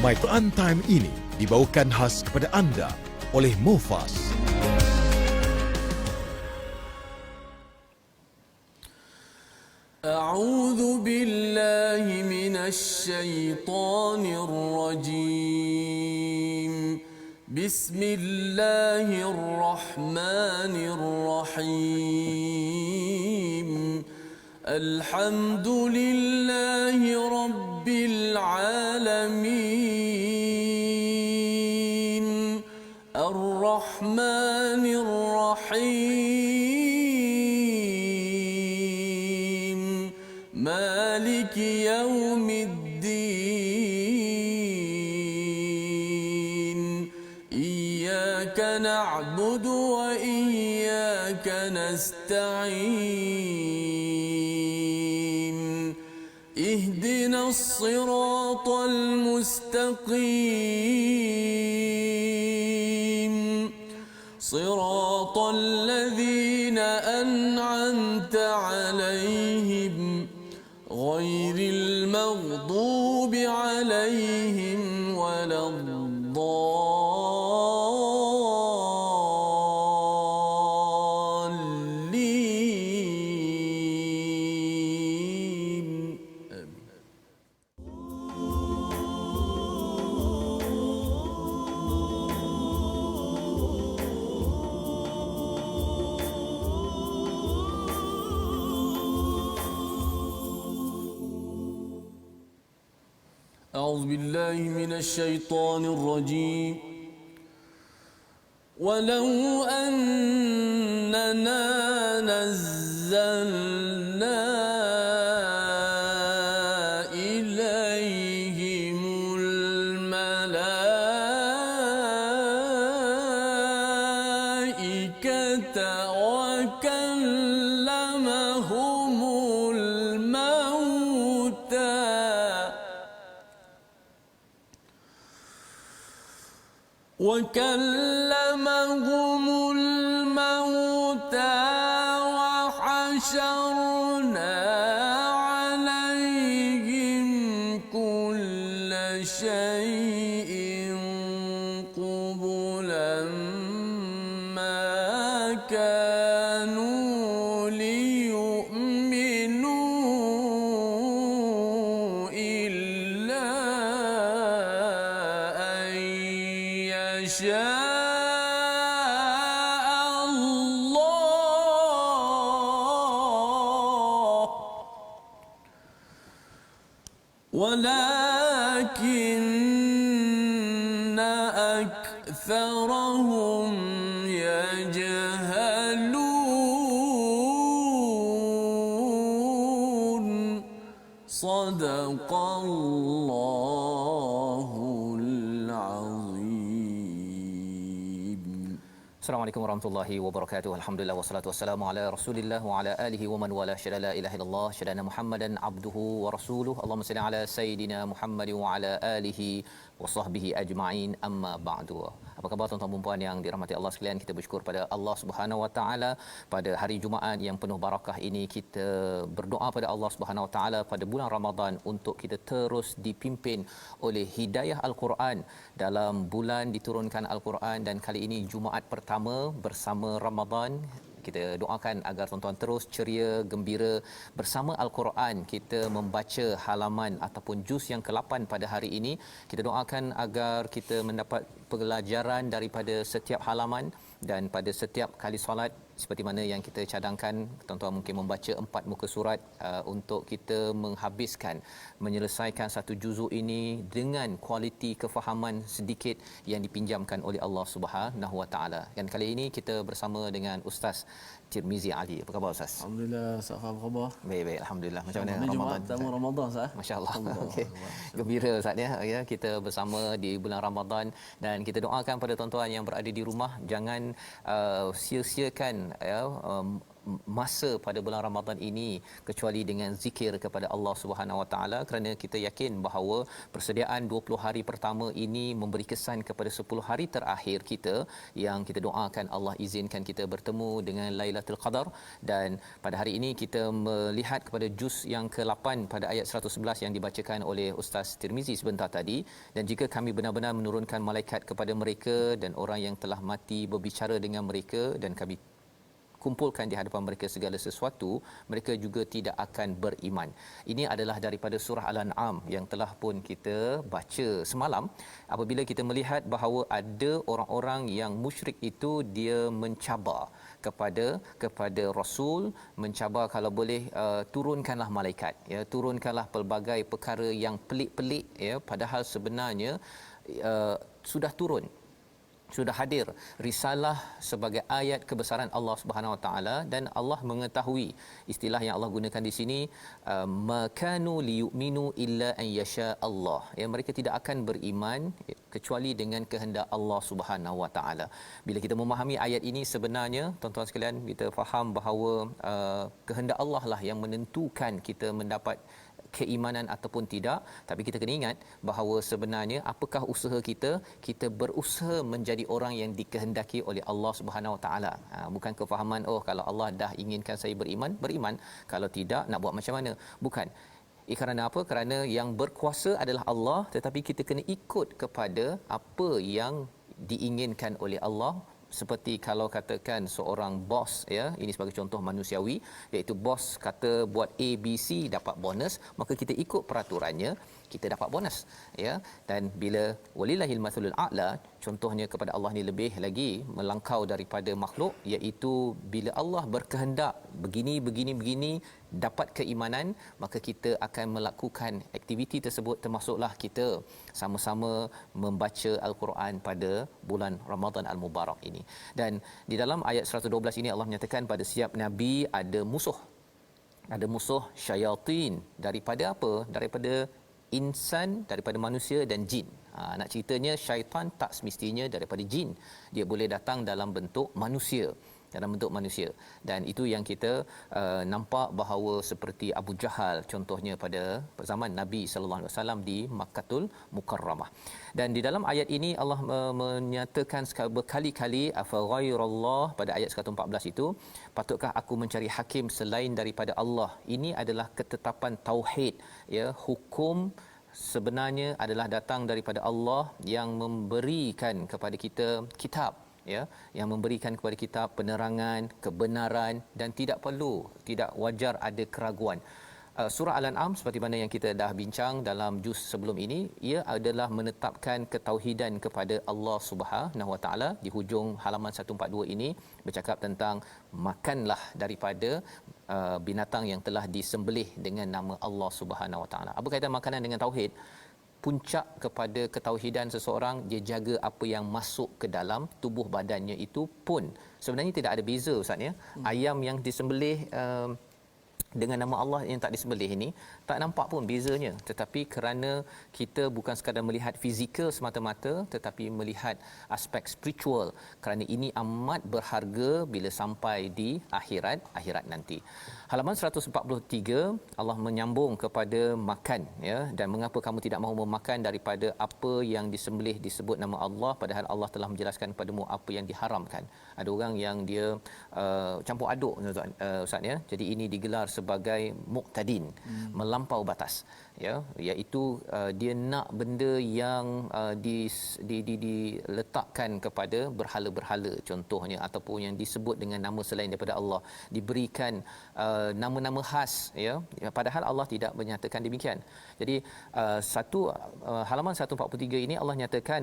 My Quran Time ini dibawakan khas kepada anda oleh Mufas. أعوذ بالله من الشيطان الرجيم بسم الله الرحمن الرحيم الحمد لله رب العالمين الرحمن الرحيم مالك يوم الدين إياك نعبد وإياك نستعين اهدنا الصراط المستقيم صراط الذين أنعمت عليهم غير المغضوب عليهم ولا الضالين آمين. أعوذ بالله من الشيطان الرجيم ولو أننا نزلنا إليهم الملائكة وكلمهم الموتى وحشرنا عليهم كل شيء قبلا ما كانوا ليؤمنوا إلا أن يشاء الله ولكن أكثرهم يجهلون صدق الله العظيم. Assalamualaikum warahmatullahi wabarakatuh. Alhamdulillah wassalatu wassalamu ala Rasulillah wa ala alihi wa man wala syada la ilaha illallah syadana Muhammadan abduhu wa rasuluhu. Allahumma salli ala sayidina Muhammad wa ala alihi wa sahbihi ajma'in. Amma ba'du. Apa khabar tuan-tuan dan puan yang dirahmati Allah sekalian? Kita bersyukur pada Allah Subhanahu wa taala pada hari Jumaat yang penuh barakah ini kita berdoa pada Allah Subhanahu wa taala pada bulan Ramadan untuk kita terus dipimpin oleh hidayah Al-Quran dalam bulan diturunkan Al-Quran, dan kali ini Jumaat pertama bersama Ramadan. Kita doakan agar tuan-tuan terus ceria, gembira bersama Al-Quran. Kita membaca halaman ataupun juz yang ke-8 pada hari ini. Kita doakan agar kita mendapat pelajaran daripada setiap halaman, dan pada setiap kali solat seperti mana yang kita cadangkan, tuan-tuan mungkin membaca 4 muka surat untuk kita menghabiskan, menyelesaikan satu juzuk ini dengan kualiti kefahaman sedikit yang dipinjamkan oleh Allah Subhanahu Wa Taala. Dan kali ini kita bersama dengan Ustaz Tirmizi Ali. Apa khabar Ustaz? Alhamdulillah, Ustaz, apa khabar? Baik-baik, alhamdulillah. Macam mana Ramadan? Ramadan? Pertama Ramadan, Ustaz. Masya-Allah. Okey. Gembira Ustaz ya, kita bersama di bulan Ramadan, dan kita doakan pada tuan-tuan yang berada di rumah jangan sia-siakan ya masa pada bulan Ramadan ini kecuali dengan zikir kepada Allah Subhanahu Wa Taala, kerana kita yakin bahawa persediaan 20 hari pertama ini memberi kesan kepada 10 hari terakhir kita, yang kita doakan Allah izinkan kita bertemu dengan Lailatul Qadar. Dan pada hari ini kita melihat kepada juz yang ke-8 pada ayat 111 yang dibacakan oleh Ustaz Tirmizi sebentar tadi. Dan jika kami benar-benar menurunkan malaikat kepada mereka dan orang yang telah mati berbicara dengan mereka, dan kami kumpulkan di hadapan mereka segala sesuatu, mereka juga tidak akan beriman. Ini adalah daripada surah Al-An'am yang telah pun kita baca semalam, apabila kita melihat bahawa ada orang-orang yang musyrik itu dia mencabar kepada Rasul, mencabar kalau boleh turunkanlah malaikat, ya, turunkanlah pelbagai perkara yang pelik-pelik, ya, padahal sebenarnya sudah turun, sudah hadir risalah sebagai ayat kebesaran Allah Subhanahu Wa Taala. Dan Allah mengetahui, istilah yang Allah gunakan di sini, makanu liyu'minu illa an yasha Allah, ya, mereka tidak akan beriman kecuali dengan kehendak Allah Subhanahu Wa Taala. Bila kita memahami ayat ini, sebenarnya tuan-tuan sekalian, kita faham bahawa kehendak Allah lah yang menentukan kita mendapat keimanan ataupun tidak. Tapi kita kena ingat bahawa sebenarnya apakah usaha kita berusaha menjadi orang yang dikehendaki oleh Allah Subhanahu Wa Taala. Bukan kefahaman, oh kalau Allah dah inginkan saya beriman, kalau tidak nak buat macam mana. Bukan. Kerana apa? Kerana yang berkuasa adalah Allah, tetapi kita kena ikut kepada apa yang diinginkan oleh Allah. Seperti kalau katakan seorang bos, ya, ini sebagai contoh manusiawi, iaitu bos kata buat A B C dapat bonus, maka kita ikut peraturannya, kita dapat bonus, ya. Dan bila walillahil mathalul a'la, contohnya kepada Allah ni lebih lagi melangkau daripada makhluk, iaitu bila Allah berkehendak begini dapat keimanan, maka kita akan melakukan aktiviti tersebut, termasuklah kita sama-sama membaca al-Quran pada bulan Ramadan al-Mubarak ini. Dan di dalam ayat 112 ini Allah menyatakan pada setiap nabi ada musuh syaitan, daripada apa? Daripada insan, daripada manusia dan jin. Nak ceritanya, syaitan tak semestinya daripada jin, dia boleh datang dalam bentuk manusia, dan itu yang kita nampak bahawa seperti Abu Jahal contohnya pada zaman Nabi sallallahu alaihi wasallam di Makkahul Mukarramah. Dan di dalam ayat ini Allah menyatakan berkali-kali afa ghairallah, pada ayat 114 itu, patutkah aku mencari hakim selain daripada Allah. Ini adalah ketetapan tauhid, ya, hukum sebenarnya adalah datang daripada Allah yang memberikan kepada kita kitab, ya, yang memberikan kepada kita penerangan, kebenaran, dan tidak wajar ada keraguan. Surah Al-An'am seperti mana yang kita dah bincang dalam juz sebelum ini, ia adalah menetapkan ketauhidan kepada Allah Subhanahu Wa Taala. Di hujung halaman 142 ini bercakap tentang makanlah daripada binatang yang telah disembelih dengan nama Allah Subhanahu Wa Taala. Apa kaitan makanan dengan tauhid? Puncak kepada ketauhidan seseorang, dia jaga apa yang masuk ke dalam tubuh badannya itu pun sebenarnya tidak ada beza, Ustaz, ya. Ayam yang disembelih dengan nama Allah yang tak disembelih ini tak nampak pun bezanya, tetapi kerana kita bukan sekadar melihat fizikal semata-mata, tetapi melihat aspek spiritual, kerana ini amat berharga bila sampai di akhirat nanti. Halaman 143 Allah menyambung kepada makan, ya, dan mengapa kamu tidak mahu memakan daripada apa yang disembelih disebut nama Allah, padahal Allah telah menjelaskan kepadamu apa yang diharamkan. Ada orang yang dia campur aduk, Ustaz, ya. Jadi ini digelar sebagai muqtadin, melampau batas, ya, iaitu dia nak benda yang diletakkan kepada berhala-berhala contohnya, ataupun yang disebut dengan nama selain daripada Allah, diberikan nama-nama khas, ya, padahal Allah tidak menyatakan demikian. Jadi halaman 143 ini Allah nyatakan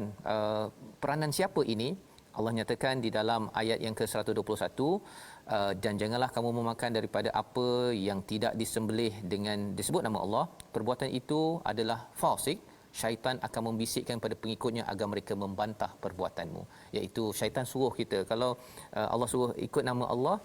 peranan siapa ini. Allah nyatakan di dalam ayat yang ke-121, dan janganlah kamu memakan daripada apa yang tidak disembelih dengan disebut nama Allah. Perbuatan itu adalah fasik. Syaitan akan membisikkan pada pengikutnya agar mereka membantah perbuatanmu. Iaitu syaitan suruh kita, kalau Allah suruh ikut nama Allah,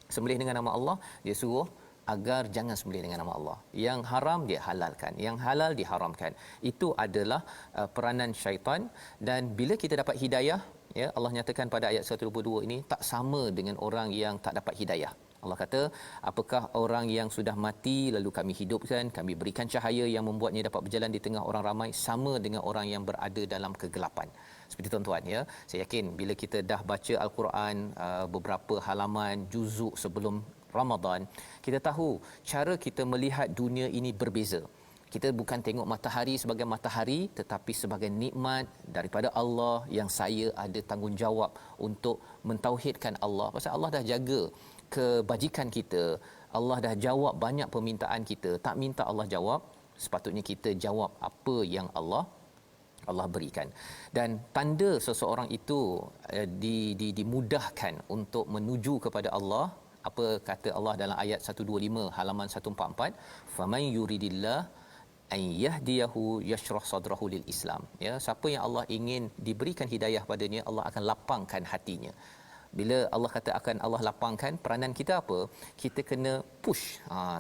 sembelih dengan nama Allah, dia suruh agar jangan sembelih dengan nama Allah. Yang haram dia halalkan, yang halal diharamkan. Itu adalah peranan syaitan. Dan bila kita dapat hidayah, ya, Allah nyatakan pada ayat 122 ini tak sama dengan orang yang tak dapat hidayah. Allah kata, apakah orang yang sudah mati lalu kami hidupkan, kami berikan cahaya yang membuatnya dapat berjalan di tengah orang ramai, sama dengan orang yang berada dalam kegelapan. Seperti tuan-tuan ya, saya yakin bila kita dah baca al-Quran beberapa halaman juzuk sebelum Ramadan, kita tahu cara kita melihat dunia ini berbeza. Kita bukan tengok matahari sebagai matahari, tetapi sebagai nikmat daripada Allah yang saya ada tanggungjawab untuk mentauhidkan Allah. Pasal Allah dah jaga kebajikan kita, Allah dah jawab banyak permintaan kita. Tak minta Allah jawab, sepatutnya kita jawab apa yang Allah berikan. Dan tanda seseorang itu dimudahkan untuk menuju kepada Allah, apa kata Allah dalam ayat 125 halaman 144, faman yuridillah an yahdiyahu yashrah sadrahu lil Islam. Ya, siapa yang Allah ingin diberikan hidayah padanya, Allah akan lapangkan hatinya. Bila Allah kata akan Allah lapangkan, peranan kita apa? Kita kena push,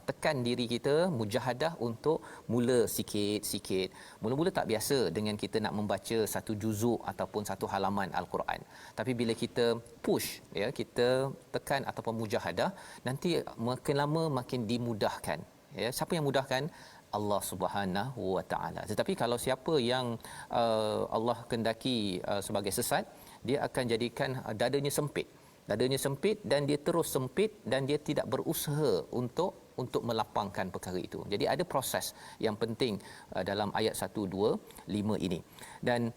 tekan diri kita, mujahadah untuk mula sikit-sikit. Mula-mula tak biasa dengan kita nak membaca satu juzuk ataupun satu halaman al-Quran. Tapi bila kita push, ya, kita tekan ataupun mujahadah, nanti makin lama makin dimudahkan. Ya, siapa yang mudahkan? Allah Subhanahu Wa Taala. Tetapi kalau siapa yang Allah kendaki sebagai sesat, dia akan jadikan dadanya sempit dan dia terus sempit dan dia tidak berusaha untuk melapangkan perkara itu. Jadi ada proses yang penting dalam ayat 125 ini. Dan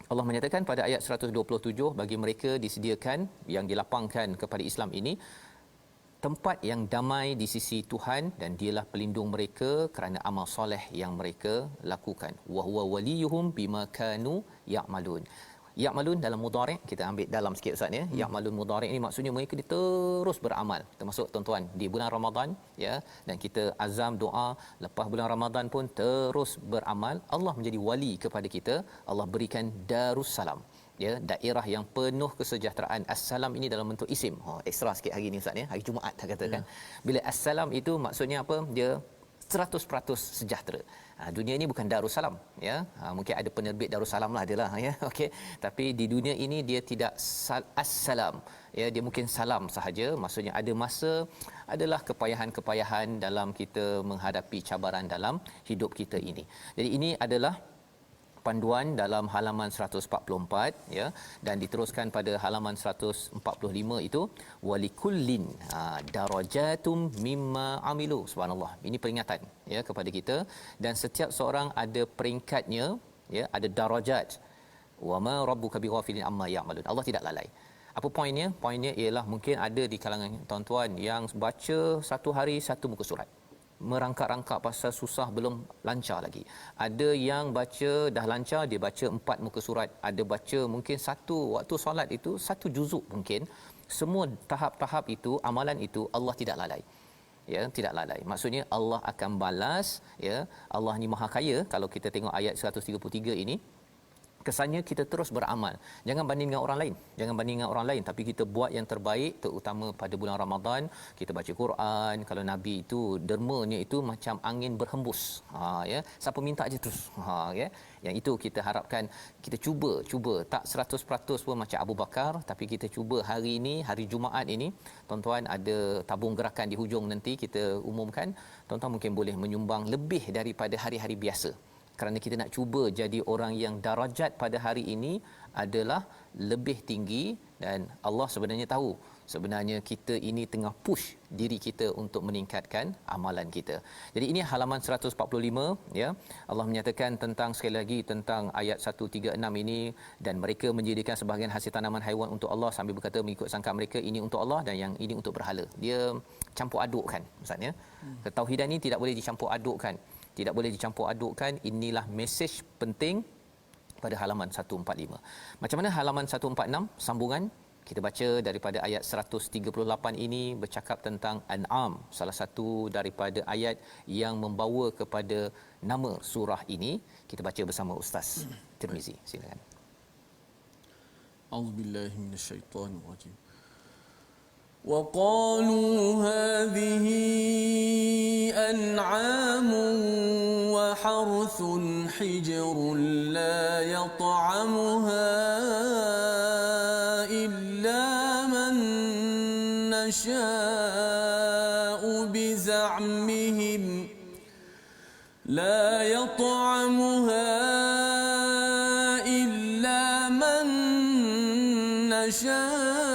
Allah menyatakan pada ayat 127, bagi mereka disediakan yang dilapangkan kepada Islam ini tempat yang damai di sisi Tuhan, dan dialah pelindung mereka kerana amal soleh yang mereka lakukan. Wa huwa waliyuhum bima kanu ya'malun. Ya'malun dalam mudhari', kita ambil dalam sikit Ustaz ya. Ya'malun mudhari' ini maksudnya mereka terus beramal. Termasuk tuan-tuan di bulan Ramadan ya, dan kita azam doa lepas bulan Ramadan pun terus beramal. Allah menjadi wali kepada kita. Allah berikan Darussalam, ya, daerah yang penuh kesejahteraan. Assalam ini dalam bentuk isim. Ekstra sikit hari ni Ustaz ya, hari Jumaat tak katakan. Bila assalam itu maksudnya apa? Dia 100% sejahtera. Dunia ini bukan Darussalam ya. Mungkin ada penerbit Darussalam lah adalah ya. Okey, tapi di dunia ini dia tidak assalam ya, dia mungkin salam sahaja. Maksudnya ada masa adalah kepayahan-kepayahan dalam kita menghadapi cabaran dalam hidup kita ini. Jadi ini adalah panduan dalam halaman 144 ya, dan diteruskan pada halaman 145 itu walikullin darajatum mimma amilu. Subhanallah, ini peringatan ya kepada kita, dan setiap seorang ada peringkatnya ya, ada darajat. Wama rabbuka bighafilin amma ya'malun. Allah tidak lalai. Apa poinnya? Poinnya ialah mungkin ada di kalangan tuan-tuan yang baca satu hari satu muka surat, merangkak-rangkak pasal susah belum lancar lagi. Ada yang baca dah lancar, dia baca 4 muka surat. Ada baca mungkin satu waktu solat itu satu juzuk mungkin. Semua tahap-tahap itu, amalan itu Allah tidak lalai. Ya, tidak lalai. Maksudnya Allah akan balas ya. Allah ni Maha Kaya. Kalau kita tengok ayat 133 ini, kesannya kita terus beramal. Jangan banding dengan orang lain. Jangan banding dengan orang lain, tapi kita buat yang terbaik, terutama pada bulan Ramadan. Kita baca Quran. Kalau Nabi itu dermanya itu macam angin berhembus. Ya, siapa minta aje terus. Ya. Yang itu kita harapkan kita cuba tak 100% pun macam Abu Bakar, tapi kita cuba hari ini, hari Jumaat ini, tuan-tuan ada tabung gerakan di hujung nanti kita umumkan. Tuan-tuan mungkin boleh menyumbang lebih daripada hari-hari biasa. Kerana kita nak cuba jadi orang yang darajat pada hari ini adalah lebih tinggi, dan Allah sebenarnya tahu sebenarnya kita ini tengah push diri kita untuk meningkatkan amalan kita. Jadi ini halaman 145 ya. Allah menyatakan tentang, sekali lagi, tentang ayat 136 ini, dan mereka menjadikan sebahagian hasil tanaman haiwan untuk Allah sambil berkata mengikut sangka mereka ini untuk Allah dan yang ini untuk berhala. Dia campur adukkan maksudnya. Ketauhidan ini tidak boleh dicampur adukkan. Tidak boleh dicampur adukkan. Inilah mesej penting pada halaman 145. Macam mana halaman 146 sambungan? Kita baca daripada ayat 138 ini bercakap tentang An'am, salah satu daripada ayat yang membawa kepada nama surah ini. Kita baca bersama Ustaz Tirmizi. Silakan. A'udzubillahi minasyaitonirrajim. وقالوا هذه أنعام وحرث حجر لا يطعمها إلا من نشاء بزعمهم لا يطعمها إلا من نشاء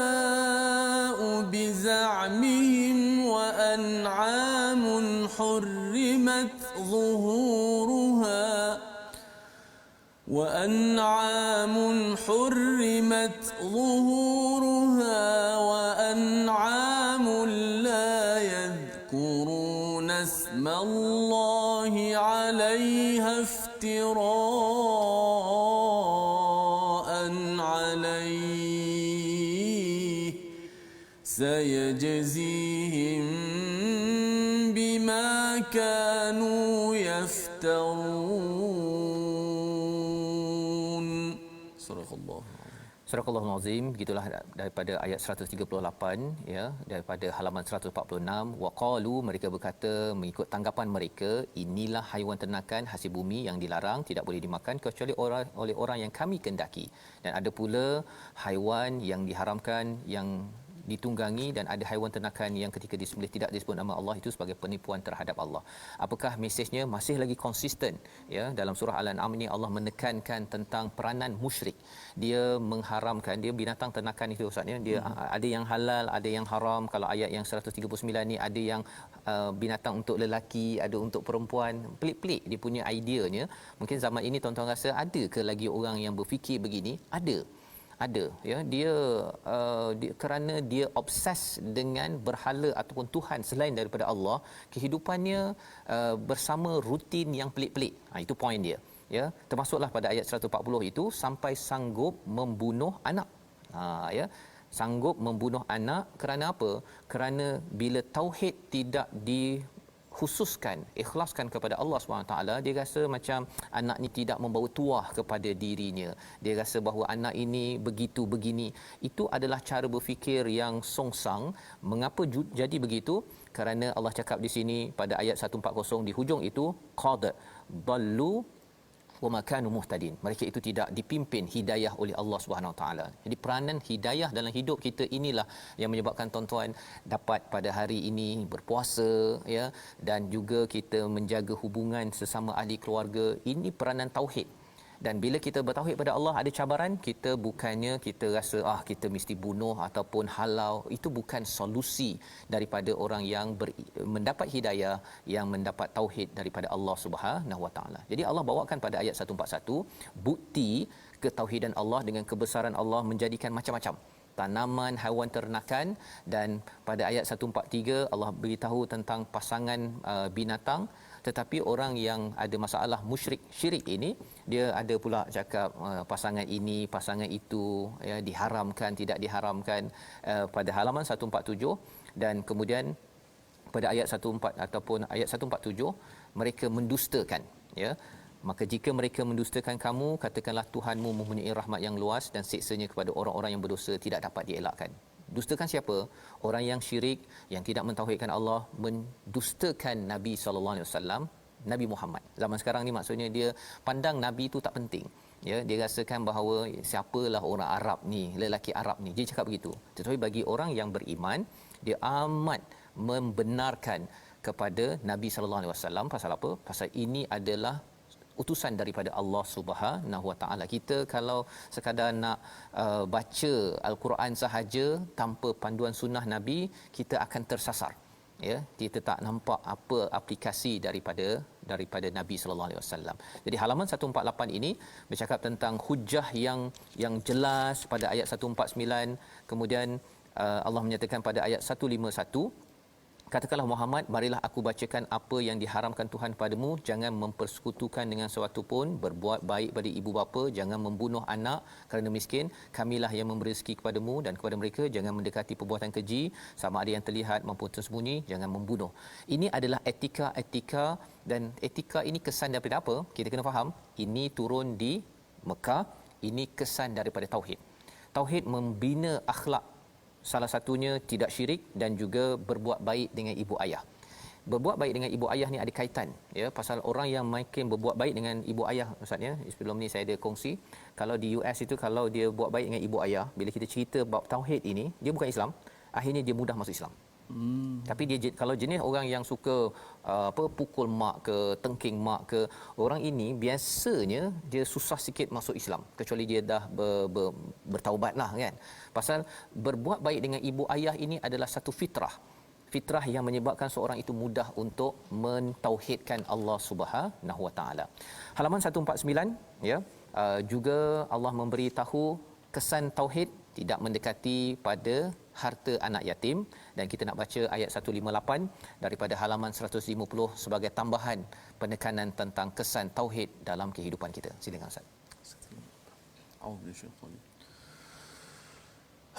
بزعمهم وأنعام حرمت ظهورها وأنعام لا يذكرون اسم الله عليها افتراء عليه سيجزيهم بما كانوا يفترون. صدق الله. Surah Al-Azim, begitulah daripada ayat 138 ya, daripada halaman 146. Waqalu, mereka berkata mengikut tanggapan mereka, inilah haiwan ternakan hasil bumi yang dilarang, tidak boleh dimakan kecuali oleh orang yang kami kehendaki. Dan ada pula haiwan yang diharamkan yang ditunggangi, dan ada haiwan ternakan yang ketika disembelih tidak disebut nama Allah, itu sebagai penipuan terhadap Allah. Apakah mesejnya? Masih lagi konsisten ya. Dalam surah Al-An'am ini Allah menekankan tentang peranan musyrik. Dia mengharamkan, dia binatang ternakan itu Ustaz ya, dia ada yang halal, ada yang haram. Kalau ayat yang 139 ni ada yang binatang untuk lelaki, ada untuk perempuan. Pelik-pelik dia punya ideanya. Mungkin zaman ini tuan-tuan rasa ada ke lagi orang yang berfikir begini? Ada ya, dia kerana dia obses dengan berhala ataupun tuhan selain daripada Allah, kehidupannya bersama rutin yang pelik-pelik. Itu poin dia ya. Termasuklah pada ayat 140 itu sampai sanggup membunuh anak. Ya, sanggup membunuh anak kerana apa? Kerana bila tauhid tidak khususkan, ikhlaskan kepada Allah SWT, dia rasa macam anak ni tidak membawa tuah kepada dirinya. Dia rasa bahawa anak ini begitu begini. Itu adalah cara berfikir yang songsang. Mengapa jadi begitu? Kerana Allah cakap di sini pada ayat 140 di hujung itu, qad dallu wa makanu muhtadin. Mereka itu tidak dipimpin hidayah oleh Allah Subhanahu Wa Taala. Jadi peranan hidayah dalam hidup kita inilah yang menyebabkan tuan-tuan dapat pada hari ini berpuasa ya, dan juga kita menjaga hubungan sesama ahli keluarga. Ini peranan tauhid. Dan bila kita bertauhid pada Allah, ada cabaran, kita bukannya kita rasa kita mesti bunuh ataupun halau. Itu bukan solusi daripada orang yang mendapat hidayah, yang mendapat tauhid daripada Allah Subhanahu Wa Taala. Jadi Allah bawakan pada ayat 141 bukti ketauhidan Allah dengan kebesaran Allah, menjadikan macam-macam tanaman, haiwan ternakan. Dan pada ayat 143 Allah beritahu tentang pasangan binatang. Tetapi orang yang ada masalah musyrik, syirik ini, dia ada pula cakap pasangan ini, pasangan itu ya, diharamkan, tidak diharamkan, pada halaman 147. Dan kemudian pada ayat 14 ataupun ayat 147 mereka mendustakan ya. Maka jika mereka mendustakan kamu, katakanlah Tuhanmu mempunyai rahmat yang luas dan siksanya kepada orang-orang yang berdosa tidak dapat dielakkan. Dustakan siapa? Orang yang syirik, yang tidak mentauhidkan Allah, mendustakan Nabi SAW, Nabi Muhammad. Zaman sekarang ni maksudnya dia pandang Nabi itu tak penting. Ya, dia rasakan bahawa siapalah orang Arab ni, lelaki Arab ni. Dia cakap begitu. Tetapi bagi orang yang beriman, dia amat membenarkan kepada Nabi SAW. Pasal apa? Pasal ini adalah utusan daripada Allah Subhanahu Wa Taala. Kita kalau sekadar nak baca al-Quran sahaja tanpa panduan sunnah Nabi, kita akan tersasar. Ya, kita tak nampak apa aplikasi daripada Nabi sallallahu alaihi wasallam. Jadi halaman 148 ini bercakap tentang hujah yang jelas pada ayat 149. Kemudian Allah menyatakan pada ayat 151, katakanlah Muhammad, marilah aku bacakan apa yang diharamkan Tuhan padamu, jangan mempersekutukan dengan sesuatu pun, berbuat baik pada ibu bapa, jangan membunuh anak kerana miskin, kamilah yang memberi rezeki kepadamu dan kepada mereka, jangan mendekati perbuatan keji, sama ada yang terlihat maupun tersembunyi, jangan membunuh. Ini adalah etika, dan etika ini kesan daripada apa? Kita kena faham, ini turun di Mekah, ini kesan daripada tauhid. Tauhid membina akhlak. Salah satunya tidak syirik dan juga berbuat baik dengan ibu ayah. Berbuat baik dengan ibu ayah ni ada kaitan ya, pasal orang yang makin berbuat baik dengan ibu ayah Ustaz ya. Sebelum ni saya ada kongsi, kalau di US itu kalau dia buat baik dengan ibu ayah, bila kita cerita bab tauhid ini, dia bukan Islam, akhirnya dia mudah masuk Islam. Tapi dia kalau jenis orang yang suka pukul mak ke, tengking mak ke, orang ini biasanya dia susah sikit masuk Islam kecuali dia dah bertaubatlah kan. Pasal berbuat baik dengan ibu ayah ini adalah satu fitrah yang menyebabkan seorang itu mudah untuk mentauhidkan Allah Subhanahu Wa Taala. Halaman 149 ya, juga Allah memberitahu kesan tauhid tidak mendekati pada harta anak yatim, dan kita nak baca ayat 158 daripada halaman 150 sebagai tambahan penekanan tentang kesan tauhid dalam kehidupan kita. Silakan Ustaz.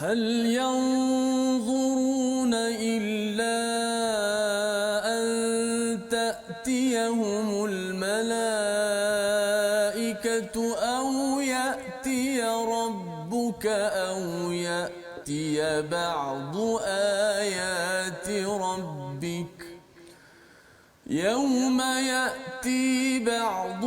هل ينظرون إلا أن تأتيهم الملائكة أو يأتي ربك أو يأتي بعض آيات ربك يوم يأتي بعض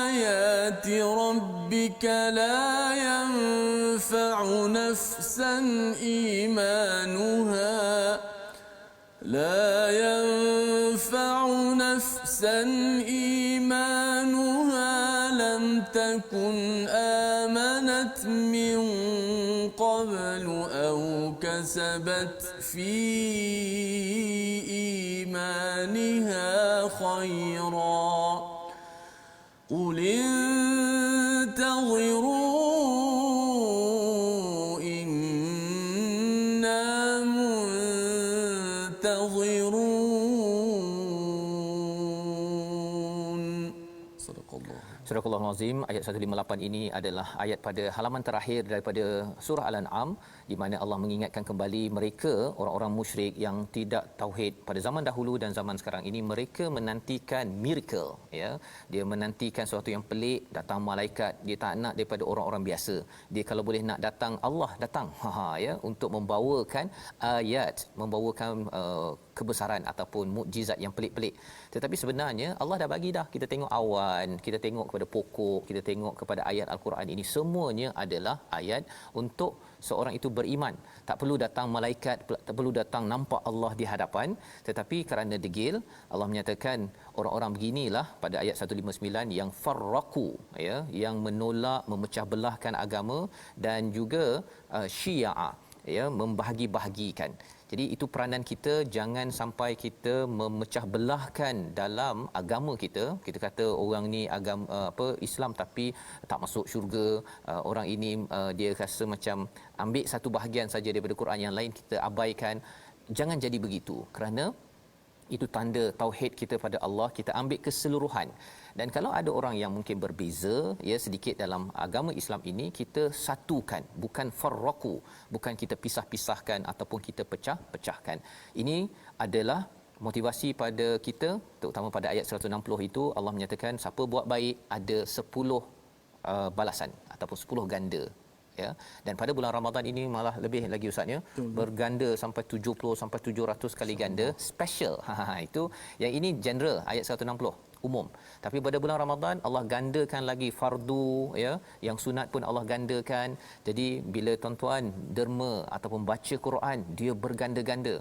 آيات ربك لا ينفع نفسا إيمانها لم تكن آمنت من قبل أو كسبت في إيمانها خيرا قل انتظروا إنا منتظرون صدق الله. Surah Al-Azim ayat 158 ini adalah ayat pada halaman terakhir daripada surah Al-An'am, di mana Allah mengingatkan kembali mereka orang-orang musyrik yang tidak tauhid pada zaman dahulu dan zaman sekarang ini. Mereka menantikan miracle ya, dia menantikan sesuatu yang pelik, datang malaikat. Dia tak nak daripada orang-orang biasa, dia kalau boleh nak datang Allah datang ya, untuk membawakan ayat, membawakan kebesaran ataupun mukjizat yang pelik-pelik. Tetapi sebenarnya Allah dah bagi dah. Kita tengok awan, kita tengok kepada pokok, kita tengok kepada ayat Al-Quran ini, semuanya adalah ayat untuk seorang itu beriman. Tak perlu datang malaikat, tak perlu datang nampak Allah di hadapan, tetapi kerana degil Allah menyatakan orang-orang beginilah pada ayat 159 yang farraqu ya, yang menolak, memecah belahkan agama, dan juga syi'a ya, membahagi-bahagikan. Jadi itu peranan kita, jangan sampai kita memecah belahkan dalam agama kita. Kita kata orang ni agama Islam tapi tak masuk syurga, orang ini dia rasa macam ambil satu bahagian saja daripada Quran, yang lain kita abaikan. Jangan jadi begitu, kerana itu tanda tauhid kita pada Allah, kita ambil keseluruhan. Dan kalau ada orang yang mungkin berbeza ya sedikit dalam agama Islam ini, kita satukan, bukan farraqu, bukan kita pisah-pisahkan ataupun kita pecah-pecahkan. Ini adalah motivasi pada kita, terutama pada ayat 160 itu Allah menyatakan siapa buat baik ada 10 balasan ataupun 10 ganda ya. Dan pada bulan Ramadan ini malah lebih lagi ustaznya, berganda sampai 70 sampai 700 kali ganda special. Itu yang ini general ayat 160 umum. Tapi pada bulan Ramadan Allah gandakan lagi fardu ya, yang sunat pun Allah gandakan. Jadi bila tuan-tuan derma ataupun baca Quran, dia berganda-ganda.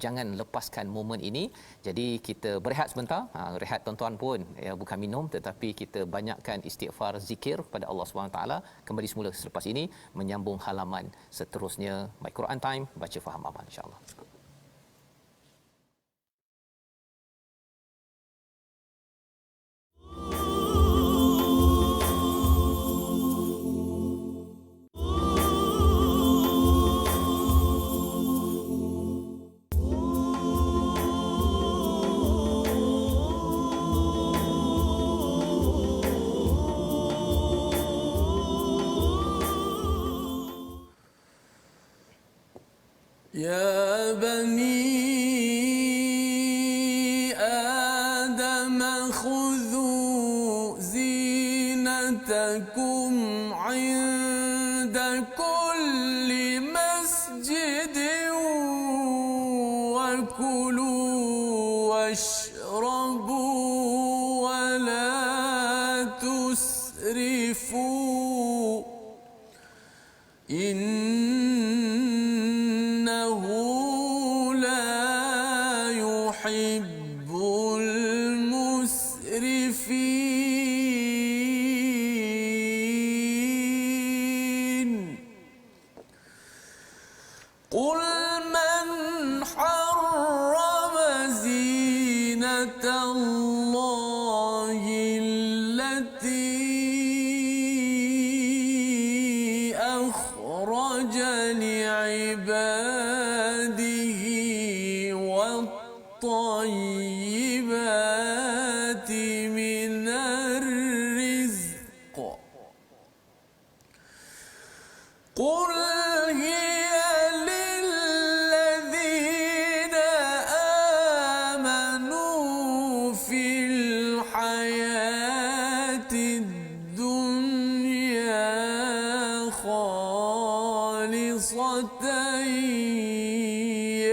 Jangan lepaskan momen ini. Jadi kita berehat sebentar. Rehat tuan-tuan pun ya, bukan minum, tetapi kita banyakkan istighfar, zikir pada Allah SWT. Kembali semula selepas ini menyambung halaman seterusnya My Quran Time, baca faham amal insya-Allah. يا بني آدم خذوا زينتكم عند كل مسجد وكلوا واشربوا ولا تسرفوا إنه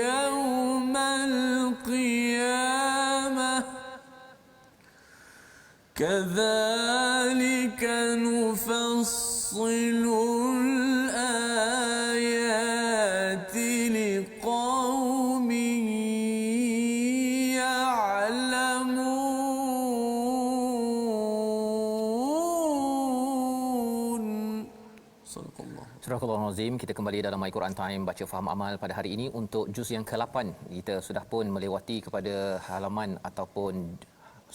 يوم القيامة كذلك نفصل الآيات لقوم يعلمون. صدق الله. Surah Al-Azim, kita kembali dalam My Quran Time baca faham amal pada hari ini untuk juz yang ke-8. Kita sudah pun melewati kepada halaman ataupun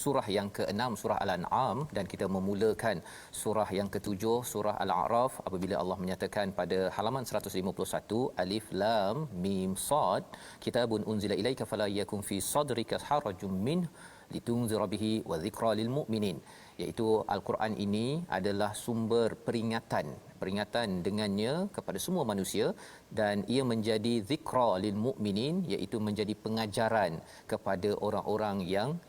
surah yang ke-6 surah Al-An'am dan kita memulakan surah yang ke-7 surah Al-A'raf apabila Allah menyatakan pada halaman 151 alif lam mim sad kitabun unzila ilaika fala yakun fi sadrika harajum min litunzira bihi wa dhikra lil mu'minin, iaitu al-Quran ini adalah sumber peringatan dengannya kepada semua manusia dan ia menjadi zikra lil mukminin, iaitu menjadi pengajaran kepada orang-orang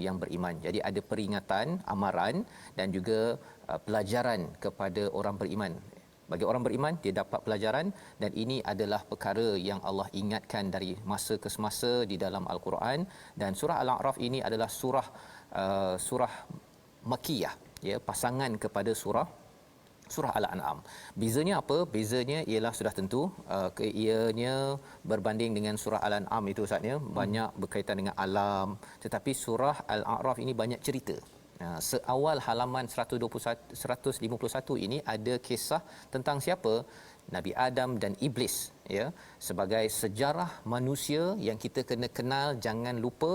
yang beriman. Jadi ada peringatan, amaran dan juga pelajaran kepada orang beriman. Bagi orang beriman dia dapat pelajaran dan ini adalah perkara yang Allah ingatkan dari masa ke semasa di dalam al-Quran. Dan surah Al-A'raf ini adalah surah Makkiyah, ya, pasangan kepada surah Al-An'am. Bezanya apa? Bezanya ialah sudah tentu ianya berbanding dengan surah Al-An'am itu Ustaz, ya, banyak berkaitan dengan alam, tetapi surah Al-A'raf ini banyak cerita. Seawal halaman 151 ini ada kisah tentang siapa? Nabi Adam dan Iblis, ya, sebagai sejarah manusia yang kita kena kenal. Jangan lupa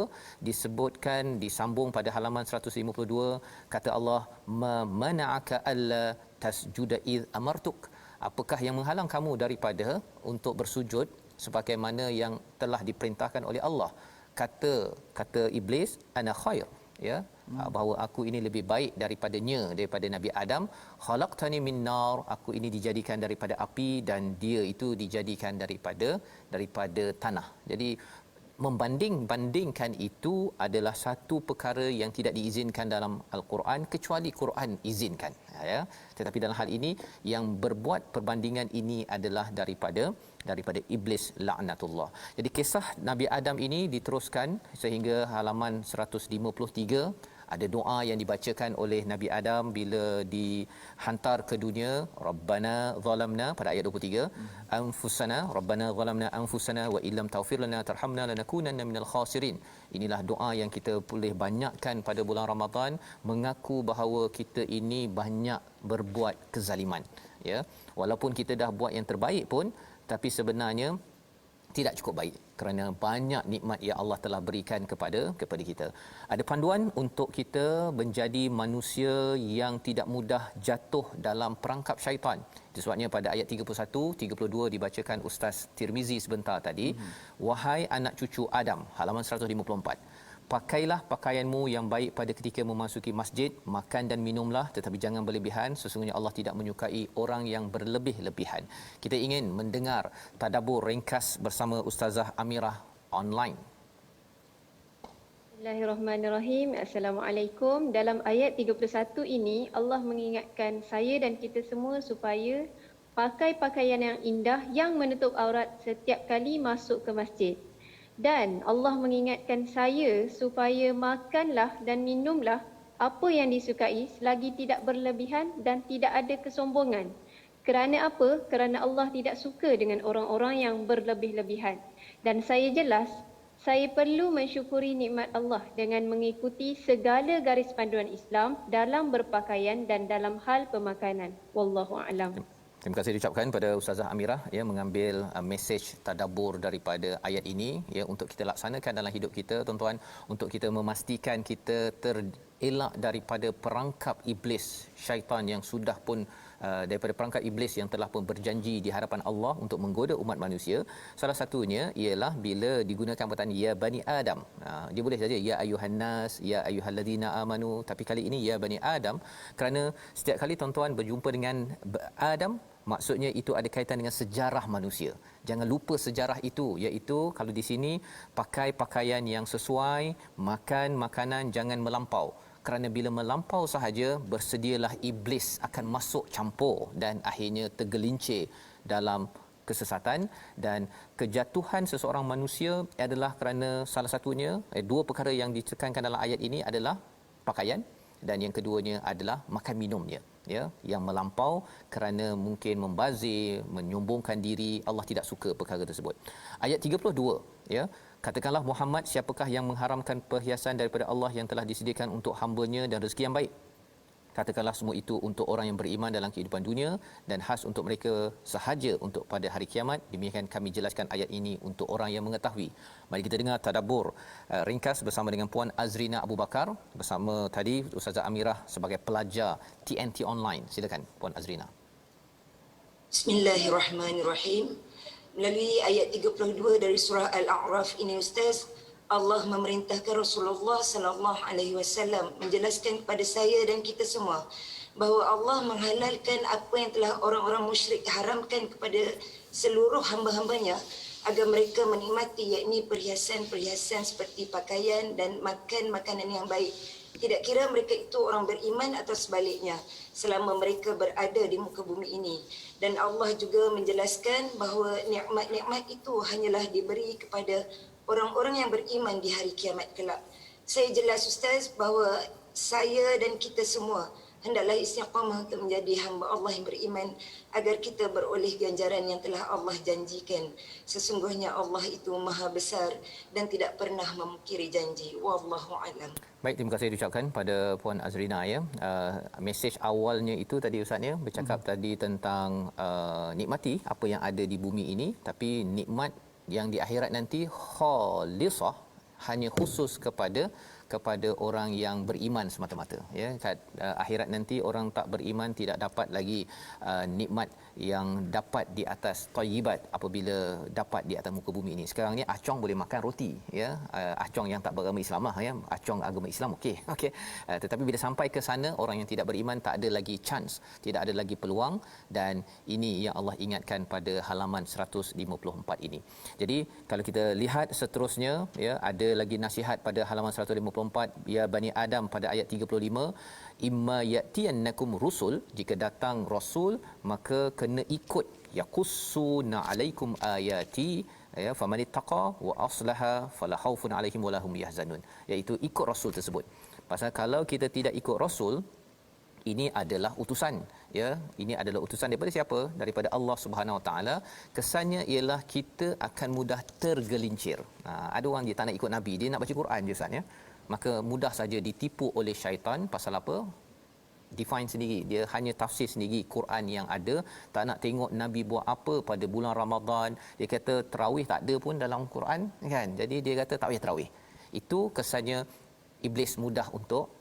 disebutkan, disambung pada halaman 152, kata Allah, mana'aka alla tasjuda id amartuk, apakah yang menghalang kamu daripada untuk bersujud sebagaimana yang telah diperintahkan oleh Allah. Kata Iblis, ana khair, ya, bahawa aku ini lebih baik daripada Nabi Adam. Khalaqtani min nar, aku ini dijadikan daripada api dan dia itu dijadikan daripada tanah. Jadi membanding-bandingkan itu adalah satu perkara yang tidak diizinkan dalam al-Quran kecuali Quran izinkan, ya. Tetapi dalam hal ini yang berbuat perbandingan ini adalah daripada iblis laknatullah. Jadi kisah Nabi Adam ini diteruskan sehingga halaman 153. Ada doa yang dibacakan oleh Nabi Adam bila dihantar ke dunia, Rabbana zalamna, pada ayat 23, anfusana, Rabbana zalamna anfusana wa illam taghfir lana tarhamna lanakunanna minal khasirin. Inilah doa yang kita boleh banyakkan pada bulan Ramadan, mengaku bahawa kita ini banyak berbuat kezaliman, ya. Walaupun kita dah buat yang terbaik pun, tapi sebenarnya tidak cukup baik kerana banyak nikmat yang Allah telah berikan kepada kita. Ada panduan untuk kita menjadi manusia yang tidak mudah jatuh dalam perangkap syaitan. Itu sebabnya pada ayat 31, 32 dibacakan Ustaz Tirmizi sebentar tadi, wahai anak cucu Adam, halaman 154, pakailah pakaianmu yang baik pada ketika memasuki masjid, makan dan minumlah tetapi jangan berlebihan, sesungguhnya Allah tidak menyukai orang yang berlebih-lebihan. Kita ingin mendengar tadabbur ringkas bersama Ustazah Amirah online. Bismillahirrahmanirrahim. Assalamualaikum. Dalam ayat 31 ini Allah mengingatkan saya dan kita semua supaya pakai pakaian yang indah yang menutup aurat setiap kali masuk ke masjid. Dan Allah mengingatkan saya supaya makanlah dan minumlah apa yang disukai selagi tidak berlebihan dan tidak ada kesombongan. Kerana apa? Kerana Allah tidak suka dengan orang-orang yang berlebih-lebihan. Dan saya jelas, saya perlu mensyukuri nikmat Allah dengan mengikuti segala garis panduan Islam dalam berpakaian dan dalam hal pemakanan. Wallahu a'lam. Terima kasih diucapkan pada Ustazah Amirah, ya, mengambil mesej tadabbur daripada ayat ini, ya, untuk kita laksanakan dalam hidup kita, tuan-tuan, untuk kita memastikan kita terelak daripada perangkap iblis syaitan yang sudah pun daripada perangkap iblis yang telah pun berjanji di hadapan Allah untuk menggoda umat manusia. Salah satunya ialah bila digunakan perkataan ya bani Adam. Dia boleh saja ya ayuhan nas, ya ayyuhallazina amanu, tapi kali ini ya bani Adam kerana setiap kali tuan-tuan berjumpa dengan Adam, maksudnya itu ada kaitan dengan sejarah manusia. Jangan lupa sejarah itu, iaitu kalau di sini pakai pakaian yang sesuai, makan makanan jangan melampau. Kerana bila melampau sahaja, bersedialah iblis akan masuk campur dan akhirnya tergelincir dalam kesesatan, dan kejatuhan seseorang manusia adalah kerana salah satunya dua perkara yang ditekankan dalam ayat ini adalah pakaian, dan yang keduanya adalah makan minumnya, ya, yang melampau kerana mungkin membazir, menyombongkan diri. Allah tidak suka perkara tersebut. Ayat 32, ya, katakanlah Muhammad, siapakah yang mengharamkan perhiasan daripada Allah yang telah disediakan untuk hamba-Nya dan rezeki yang baik? Katakanlah semua itu untuk orang yang beriman dalam kehidupan dunia dan khas untuk mereka sahaja untuk pada hari kiamat. Demikian kami jelaskan ayat ini untuk orang yang mengetahui. Mari kita dengar tadabbur ringkas bersama dengan Puan Azrina Abu Bakar, bersama tadi Ustazah Amirah sebagai pelajar TNT online. Silakan Puan Azrina. Bismillahirrahmanirrahim. Melalui ayat 32 dari surah Al-A'raf ini, Ustaz, Allah memerintahkan Rasulullah sallallahu alaihi wasallam menjelaskan kepada saya dan kita semua bahawa Allah menghalalkan apa yang telah orang-orang musyrik haramkan kepada seluruh hamba-hambanya agar mereka menikmati, yakni perhiasan-perhiasan seperti pakaian dan makan makanan yang baik. Tidak kira mereka itu orang beriman atau sebaliknya, selama mereka berada di muka bumi ini. Dan Allah juga menjelaskan bahawa nikmat-nikmat itu hanyalah diberi kepada orang-orang yang beriman di hari kiamat kelak. Saya jelas, Ustaz, bahawa saya dan kita semua hendaklah istiqamah untuk menjadi hamba Allah yang beriman agar kita beroleh ganjaran yang telah Allah janjikan. Sesungguhnya Allah itu maha besar dan tidak pernah memungkiri janji. Wallahu alam. Baik, terima kasih diucapkan pada Puan Azrina, ya. Mesej awalnya itu tadi Ustaz, ya, bercakap tadi tentang nikmati apa yang ada di bumi ini, tapi nikmat yang di akhirat nanti khalisah, hanya khusus kepada orang yang beriman semata-mata, ya. Kat akhirat nanti orang tak beriman tidak dapat lagi nikmat yang dapat di atas thayyibat apabila dapat di atas muka bumi ini. Sekarang ni acong boleh makan roti, ya. Acong yang tak beragama Islam lah, ya. Acong agama Islam okey. Tetapi bila sampai ke sana, orang yang tidak beriman tak ada lagi chance, tidak ada lagi peluang, dan ini yang Allah ingatkan pada halaman 154 ini. Jadi kalau kita lihat seterusnya, ya, ada lagi nasihat pada halaman 154, ya Bani Adam, pada ayat 35, imma ya'tiyannakum rusul, jika datang rasul maka kena ikut, yaqussuna alaikum ayati, ya, famanittaqa wa aslaha fala khaufun alaihim wala hum yahzanun, iaitu ikut rasul tersebut. Pasal kalau kita tidak ikut rasul, ini adalah utusan, ya, ini adalah utusan daripada siapa? Daripada Allah Subhanahu Wa Taala. Kesannya ialah kita akan mudah tergelincir. Ada orang dia tak nak ikut nabi, dia nak baca Quran je, Ustaz, ya. Maka mudah saja ditipu oleh syaitan. Pasal apa? Define sendiri, dia hanya tafsir sendiri Quran yang ada, tak nak tengok Nabi buat apa pada bulan Ramadan. Dia kata tarawih tak ada pun dalam Quran, kan? Jadi dia kata tak payah tarawih. Itu kesannya iblis mudah untuk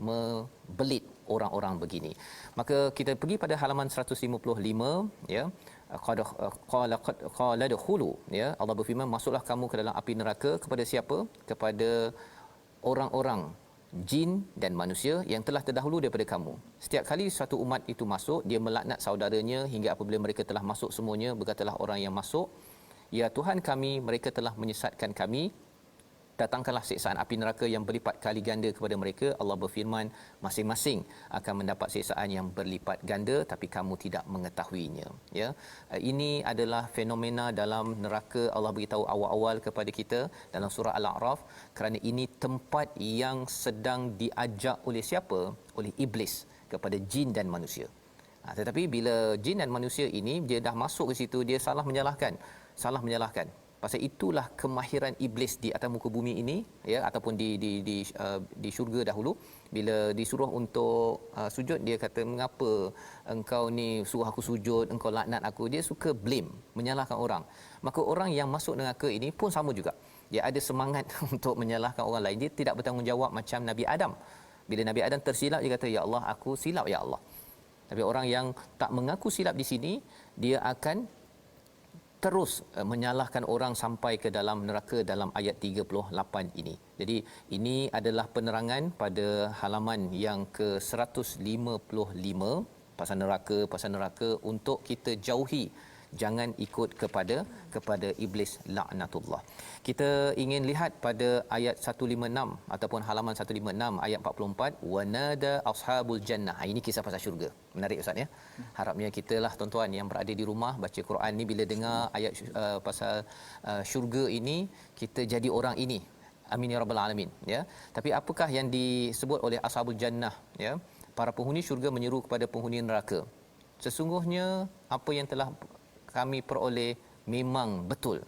membelit orang-orang begini. Maka kita pergi pada halaman 155, ya. Qala dakhulu, ya, Allah berfirman, masuklah kamu ke dalam api neraka. Kepada siapa? Kepada orang-orang jin dan manusia yang telah terdahulu daripada kamu. Setiap kali satu umat itu masuk, dia melaknat saudaranya hingga apabila mereka telah masuk semuanya, berkatalah orang yang masuk, ya Tuhan kami, mereka telah menyesatkan kami, datangkanlah siksaan api neraka yang berlipat kali ganda kepada mereka. Allah berfirman, masing-masing akan mendapat siksaan yang berlipat ganda, tapi kamu tidak mengetahuinya, ya. Ini adalah fenomena dalam neraka. Allah beritahu awal-awal kepada kita dalam surah Al-A'raf, kerana ini tempat yang sedang diajak oleh siapa? Oleh iblis kepada jin dan manusia. Tetapi bila jin dan manusia ini dia dah masuk ke situ, dia salah menyalahkan. Pasal itulah kemahiran iblis di atas muka bumi ini, ya, ataupun di syurga dahulu. Bila disuruh untuk sujud, dia kata, mengapa engkau ni suruh aku sujud, engkau laknat aku. Dia suka blame, menyalahkan orang. Maka orang yang masuk neraka ini pun sama juga, dia ada semangat untuk menyalahkan orang lain. Dia tidak bertanggungjawab macam Nabi Adam. Bila Nabi Adam tersilap, dia kata, ya Allah, aku silap, ya Allah. Tapi orang yang tak mengaku silap di sini, dia akan terus menyalahkan orang sampai ke dalam neraka dalam ayat 38 ini. Jadi ini adalah penerangan pada halaman yang ke-155 pasal neraka untuk kita jauhi jangan ikut kepada iblis laknatullah. Kita ingin lihat pada ayat 156 ataupun halaman 156 ayat 44, wanada ashabul jannah. Ini kisah pasal syurga. Menarik Ustaz ya. Harapnya kita lah tuan-tuan yang berada di rumah baca Quran ni, bila dengar ayat pasal syurga ini, kita jadi orang ini. Amin ya rabbal alamin ya. Tapi apakah yang disebut oleh ashabul jannah ya? Para penghuni syurga menyeru kepada penghuni neraka, sesungguhnya apa yang telah kami peroleh memang betul.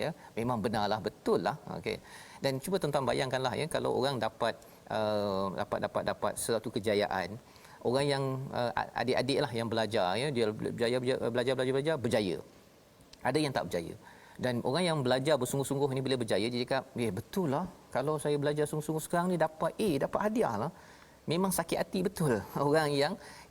Ya, memang benarlah, betul lah. Okey. Dan cuba tuan-tuan bayangkanlah ya, kalau orang dapat suatu kejayaan, orang yang adik-adik lah yang belajar ya, dia belajar berjaya. Ada yang tak berjaya. Dan orang yang belajar bersungguh-sungguh ni bila berjaya, dia cakap, betul lah, kalau saya belajar sungguh-sungguh sekarang ni dapat dapat hadiah lah. Memang sakit hati betul orang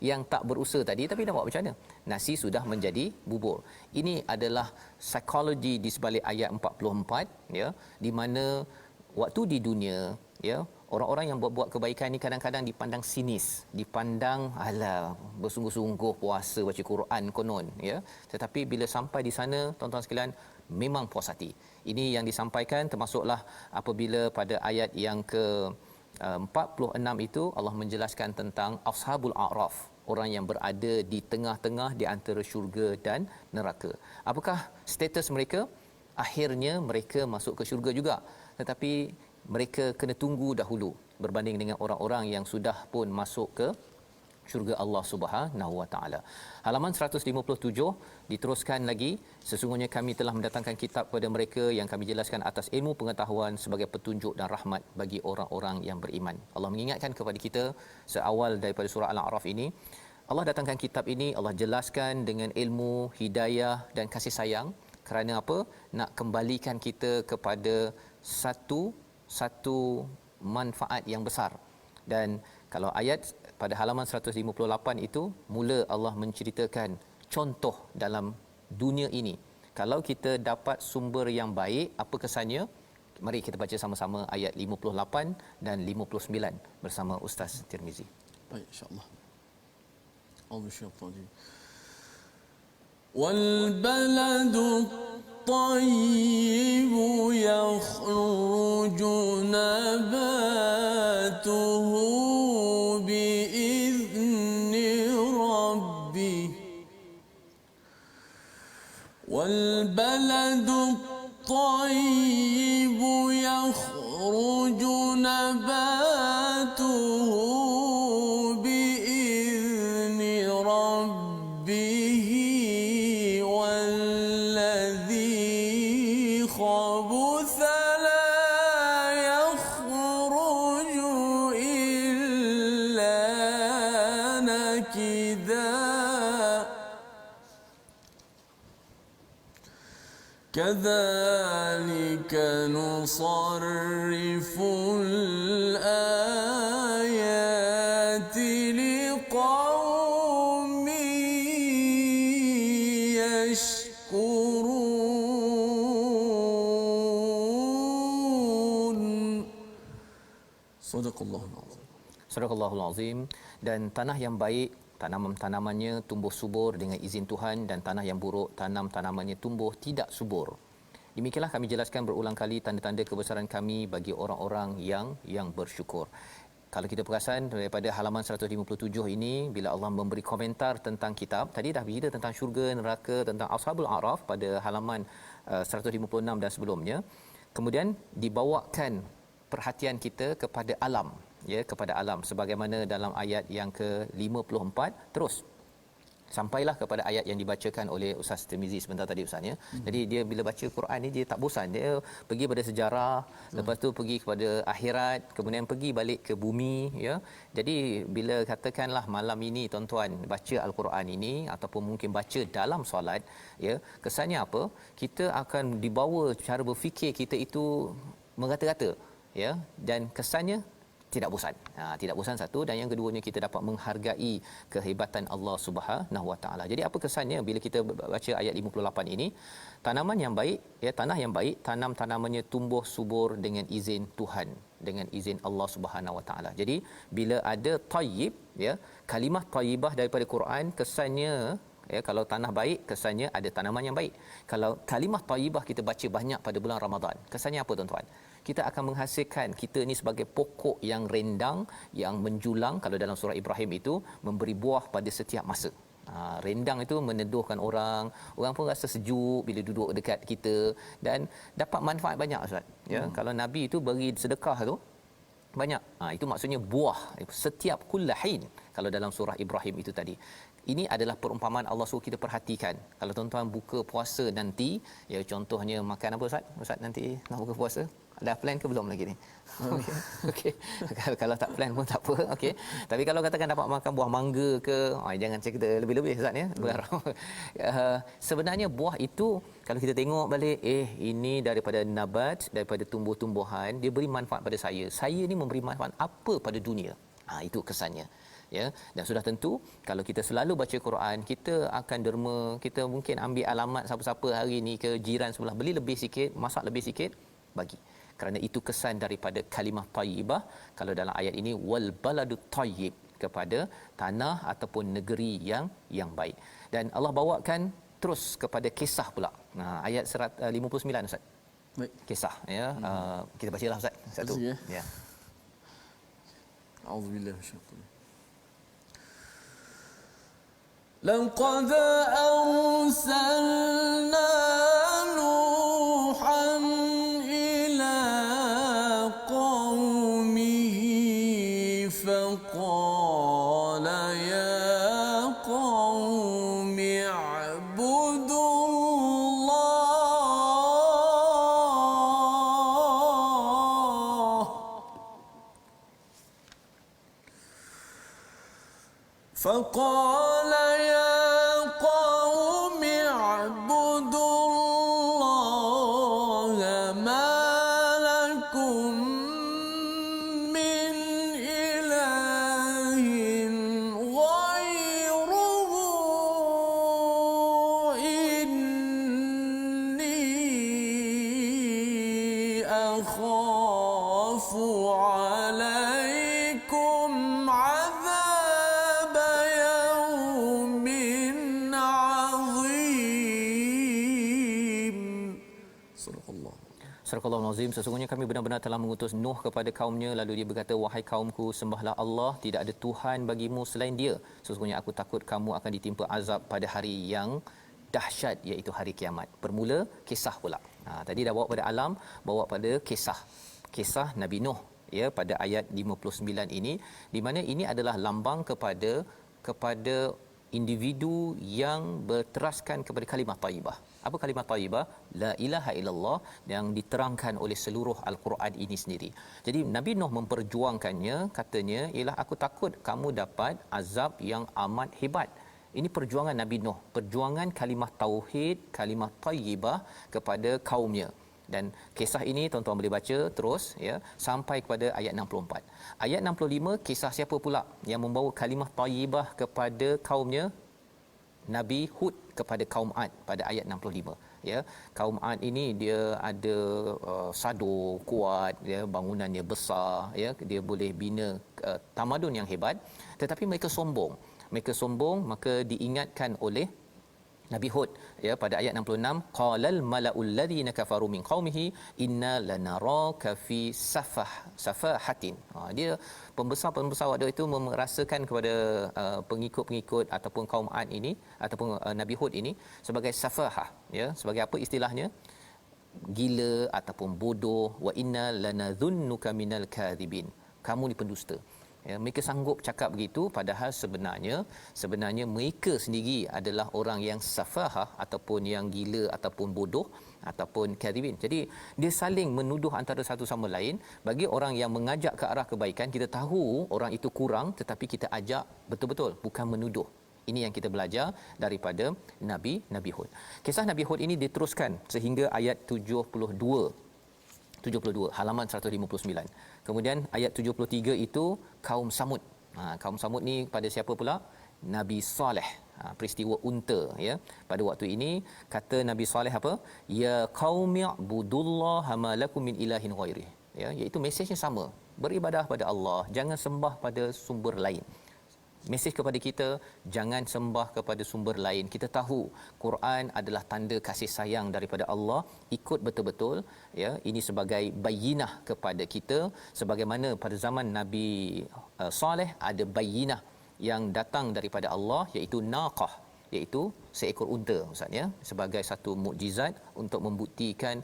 yang tak berusaha tadi, tapi nak buat macam mana? Nasi sudah menjadi bubur. Ini adalah psikologi di sebalik ayat 44 ya, di mana waktu di dunia ya, orang-orang yang buat kebaikan ni kadang-kadang dipandang sinis, dipandang alah bersungguh-sungguh puasa baca Quran konon ya. Tetapi bila sampai di sana tuan-tuan sekalian, memang puas hati. Ini yang disampaikan, termasuklah apabila pada ayat yang ke 46 itu Allah menjelaskan tentang ashabul a'raf, orang yang berada di tengah-tengah di antara syurga dan neraka. Apakah status mereka? Akhirnya mereka masuk ke syurga juga, tetapi mereka kena tunggu dahulu berbanding dengan orang-orang yang sudah pun masuk ke syurga Allah Subhanahu Wa Taala. Halaman 157 diteruskan lagi, sesungguhnya kami telah mendatangkan kitab kepada mereka yang kami jelaskan atas ilmu pengetahuan sebagai petunjuk dan rahmat bagi orang-orang yang beriman. Allah mengingatkan kepada kita seawal daripada surah Al-A'raf ini, Allah datangkan kitab ini, Allah jelaskan dengan ilmu, hidayah dan kasih sayang. Kerana apa? Nak kembalikan kita kepada satu manfaat yang besar. Dan kalau ayat pada halaman 158 itu, mula Allah menceritakan contoh dalam dunia ini. Kalau kita dapat sumber yang baik, apa kesannya? Mari kita baca sama-sama ayat 58 dan 59 bersama Ustaz Tirmizi. Baik, insya-Allah. Allahu والبلد الطيب يخرج نباته بإذن ربه والبلد الطيب يخرج نباته بإذن ربه والذي خبث لا يخرج إلا نكدا كذلك نصرف الآيات لقوم يشكرون صدق الله العظيم. Surahul Azim. Dan tanah yang baik, tanaman-tanamannya tumbuh subur dengan izin Tuhan, dan tanah yang buruk, tanamannya tumbuh tidak subur. Demikianlah kami jelaskan berulang kali tanda-tanda kebesaran kami bagi orang-orang yang bersyukur. Kalau kita perasan daripada halaman 157 ini, bila Allah memberi komentar tentang kitab, tadi dah bercerita tentang syurga, neraka, tentang ashabul a'raf pada halaman 156 dan sebelumnya. Kemudian dibawakan perhatian kita kepada alam, ya, kepada alam sebagaimana dalam ayat yang ke-54 terus sampailah kepada ayat yang dibacakan oleh Ustaz Tirmizi sebentar tadi Ustaz ya. Jadi dia bila baca Quran ni dia tak bosan, dia pergi pada sejarah, lepas tu pergi kepada akhirat, kemudian pergi balik ke bumi ya. Jadi bila katakanlah malam ini tuan-tuan baca al-Quran ini ataupun mungkin baca dalam solat ya, kesannya apa? Kita akan dibawa cara berfikir kita itu merata-rata ya, dan kesannya tidak bosan. Tidak bosan satu, dan yang keduanya kita dapat menghargai kehebatan Allah Subhanahu Wa Taala. Jadi apa kesannya bila kita baca ayat 58 ini? Tanaman yang baik ya, tanah yang baik, tanam-tanamannya tumbuh subur dengan izin Tuhan, dengan izin Allah Subhanahu Wa Taala. Jadi bila ada tayyib ya, kalimah tayyibah daripada Quran, kesannya Ya, kalau tanah baik kesannya ada tanaman yang baik. Kalau kalimah thayyibah kita baca banyak pada bulan Ramadan, kesannya apa tuan-tuan? Kita akan menghasilkan kita ni sebagai pokok yang rendang, yang menjulang. Kalau dalam surah Ibrahim itu memberi buah pada setiap masa. Rendang itu meneduhkan orang pun rasa sejuk bila duduk dekat kita dan dapat manfaat banyak Ustaz. Ya, kalau Nabi itu beri sedekah tu banyak. Itu maksudnya buah setiap kullahin kalau dalam surah Ibrahim itu tadi. Ini adalah perumpamaan Allah suruh kita perhatikan. Kalau tuan-tuan buka puasa nanti, ya contohnya makan apa Ustaz? Ustaz nanti nak buka puasa? Ada plan ke belum lagi ni? Okey. Kalau tak plan pun tak apa. Okey. Tapi kalau katakan dapat makan buah mangga ke, jangan cerita lebih-lebih Ustaz ya. Sebenarnya buah itu kalau kita tengok balik, ini daripada nabat, daripada tumbuh-tumbuhan, dia beri manfaat pada saya. Saya ni memberi manfaat apa pada dunia? Itu kesannya. Ya, dan sudah tentu kalau kita selalu baca Quran, kita akan derma, kita mungkin ambil alamat siapa-siapa hari ni ke jiran sebelah, beli lebih sikit, masak lebih sikit, bagi. Kerana itu kesan daripada kalimah thayyibah. Kalau dalam ayat ini wal baladut thayyib, kepada tanah ataupun negeri yang baik. Dan Allah bawakan terus kepada kisah pula. Ayat 59 Ustaz. Baik. Kisah ya. Kita bacalah Ustaz satu. Ya. A'udzubillahi minasyaitanir rajim. لقد أرسلنا نوحا إلى قومه فقال يا قوم اعبدوا الله فقال يا قوم اعبدوا الله ما لكم من إله غيره إني أخاف عليكم عذاب يوم عظيم. صدق الله. Surah Al-Azim, sesungguhnya kami benar-benar telah mengutus Nuh kepada kaumnya, lalu dia berkata, wahai kaumku, sembahlah Allah, tidak ada Tuhan bagimu selain dia. Sesungguhnya aku takut kamu akan ditimpa azab pada hari yang dahsyat, iaitu hari kiamat. Bermula kisah pula. Tadi dah bawa pada alam, bawa pada kisah Nabi Nuh ya pada ayat 59 ini, di mana ini adalah lambang kepada individu yang berteraskan kepada kalimah thayyibah. Apa kalimah thayyibah? La ilaha illallah, yang diterangkan oleh seluruh al-Quran ini sendiri. Jadi Nabi Nuh memperjuangkannya, katanya, ialah aku takut kamu dapat azab yang amat hebat. Ini perjuangan Nabi Nuh, perjuangan kalimah tauhid, kalimah thayyibah kepada kaumnya. Dan kisah ini tuan-tuan boleh baca terus ya sampai kepada ayat 64. Ayat 65, kisah siapa pula yang membawa kalimah thayyibah kepada kaumnya? Nabi Hud kepada kaum Ad pada ayat 65 ya. Kaum Ad ini dia ada sadur kuat ya, bangunannya besar ya, dia boleh bina tamadun yang hebat, tetapi mereka sombong, maka diingatkan oleh Nabi Hud ya pada ayat 66, qalal malaul ladzina kafaru min qaumihi inna lanaraka fi safahatin. Dia pembesar waktu itu merasakan kepada pengikut-pengikut ataupun kaum Ad ini ataupun Nabi Hud ini sebagai safahah ya, sebagai apa istilahnya, gila ataupun bodoh. Wa inna lanadhunnuka minal kadhibin, kamu ni pendusta. Ya, mereka sanggup cakap begitu, padahal sebenarnya mereka sendiri adalah orang yang safahah ataupun yang gila ataupun bodoh ataupun kadhibin. Jadi dia saling menuduh antara satu sama lain. Bagi orang yang mengajak ke arah kebaikan, kita tahu orang itu kurang, tetapi kita ajak betul-betul, bukan menuduh. Ini yang kita belajar daripada Nabi Hud. Kisah Nabi Hud ini diteruskan sehingga ayat 72 halaman 159. Kemudian ayat 73 itu kaum Samud. Kaum Samud ni pada siapa pula? Nabi Saleh. Peristiwa unta ya. Pada waktu ini kata Nabi Saleh apa? Ya qaumi ibudullaha ma lakum min ilahin ghairi. Ya, iaitu mesejnya sama. Beribadah pada Allah, jangan sembah pada sumber lain. mesej kepada kita, jangan sembah kepada sumber lain. Kita tahu Quran adalah tanda kasih sayang daripada Allah, ikut betul-betul ya. Ini sebagai bayinah kepada kita, sebagaimana pada zaman Nabi Saleh ada bayinah yang datang daripada Allah, iaitu naqah, iaitu seekor unta maksudnya, sebagai satu mukjizat untuk membuktikan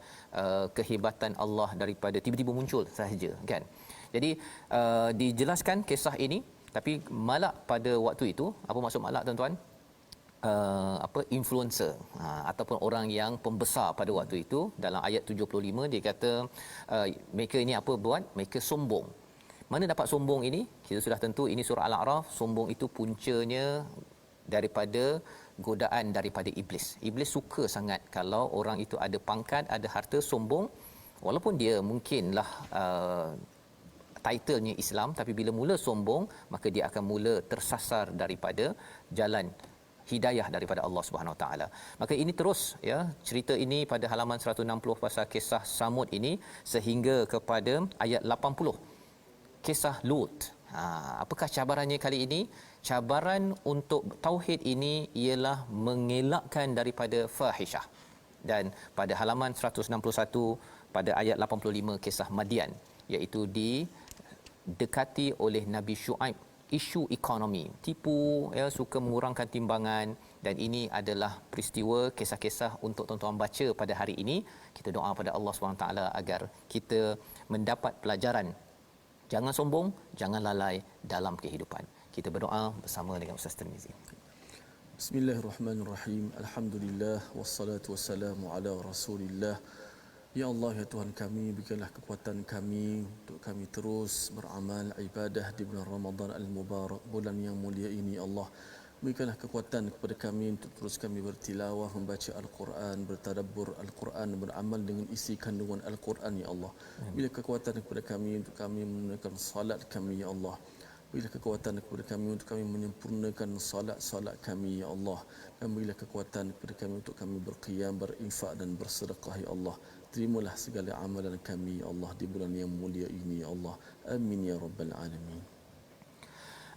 kehebatan Allah daripada tiba-tiba muncul sahaja kan. Jadi dijelaskan kisah ini, tapi malak pada waktu itu, apa maksud malak tuan-tuan? Influencer ataupun orang yang pembesar pada waktu itu. Dalam ayat 75 dia kata mereka ini apa buat? Mereka sombong. Mana dapat sombong ini? Kita sudah tentu ini surah Al-A'raf. Sombong itu puncanya daripada godaan daripada iblis. Iblis suka sangat kalau orang itu ada pangkat, ada harta, sombong, walaupun dia mungkinlah titlenya Islam, tapi bila mula sombong, maka dia akan mula tersasar daripada jalan hidayah daripada Allah Subhanahu Wa Taala. Maka ini terus ya, cerita ini pada halaman 160 pasal kisah Samud ini sehingga kepada ayat 80 kisah Lut. Apakah cabarannya kali ini? Cabaran untuk tauhid ini ialah mengelakkan daripada fahisyah. Dan pada halaman 161 pada ayat 85 kisah Madian, iaitu didekati oleh Nabi Syuaib, isu ekonomi, tipu ya, suka mengurangkan timbangan, dan ini adalah peristiwa kisah-kisah untuk tuan-tuan baca pada hari ini. Kita doa pada Allah SWT agar kita mendapat pelajaran. Jangan sombong, jangan lalai dalam kehidupan. Kita berdoa bersama dengan Ustaz Tirmizi. Bismillahirrahmanirrahim. Alhamdulillah wassalatu wassalamu ala Rasulillah. Ya Allah, ya Tuhan kami, berikanlah kekuatan kami untuk kami terus beramal ibadah di bulan Ramadan al-Mubarak, bulan yang mulia ini. Allah, berikanlah kekuatan kepada kami untuk terus kami bertilawah, membaca Al-Quran, bertadabbur Al-Quran, beramal dengan isi kandungan Al-Quran, ya Allah. Bila kekuatan kepada kami untuk kami menunaikan salat kami, ya Allah. Berilah kekuatan kepada kami untuk kami menyempurnakan salat-salat kami, ya Allah. Dan berilah kekuatan kepada kami untuk kami berqiyam, berinfak dan bersedekah, ya Allah. Terimalah segala amalan kami, ya Allah, di bulan yang mulia ini, ya Allah. Amin ya rabbal alamin.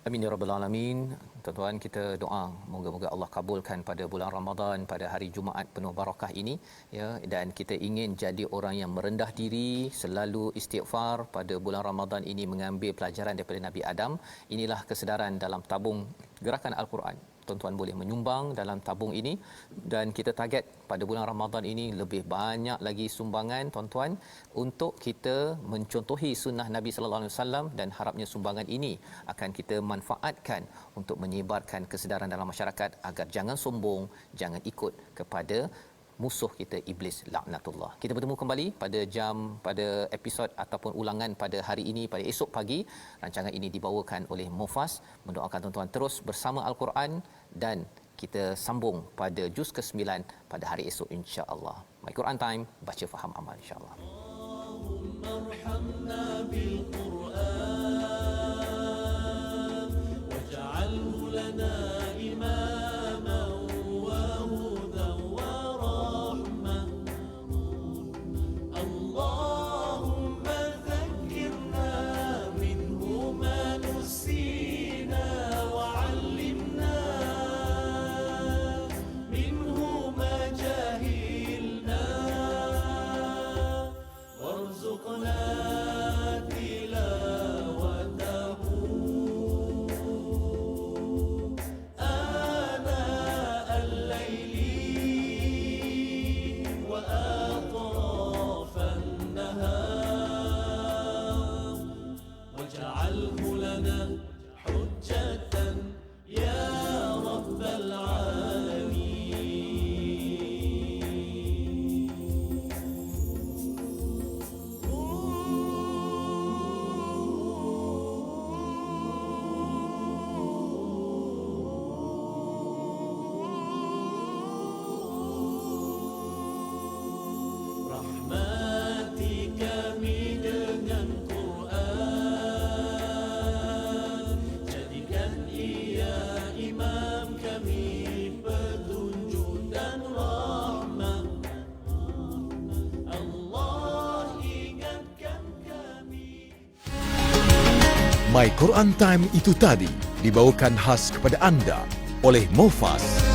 Amin ya rabbal alamin. Tuan-tuan, kita doa moga-moga Allah kabulkan pada bulan Ramadan, pada hari Jumaat penuh barakah ini ya, dan kita ingin jadi orang yang merendah diri, selalu istighfar pada bulan Ramadan ini, mengambil pelajaran daripada Nabi Adam. Inilah kesedaran dalam tabung gerakan Al-Quran. Tuan-tuan boleh menyumbang dalam tabung ini, dan kita target pada bulan Ramadan ini lebih banyak lagi sumbangan tuan-tuan untuk kita mencontohi sunnah Nabi sallallahu alaihi wasallam, dan harapnya sumbangan ini akan kita manfaatkan untuk menyebarkan kesedaran dalam masyarakat agar jangan sombong, jangan ikut kepada musuh kita iblis laknatullah. Kita bertemu kembali pada episod ataupun ulangan pada hari ini, pada esok pagi. Rancangan ini dibawakan oleh Mufas. Mendoakan tuan-tuan terus bersama Al-Quran, dan kita sambung pada juz ke-9 pada hari esok insya-Allah. My Quran Time, baca faham amal insya-Allah. Allahumma bil Quran waj'alhu lana imaman wa hudan wa rahmah. Allahumma dhakkirna minhu ma nusina wa 'allimna minhu ma jahilna warzuqna tilawatahu ana al-laili wa atrafan nahar waj'alhu lana hujjatan ya rabbal alamin. Rahmati kami dengan Quran, jadikan ia imam kami, petunjuk dan rahmat. Allah ingatkan kami. My Quran Time itu tadi dibawakan khas kepada anda oleh Mofas.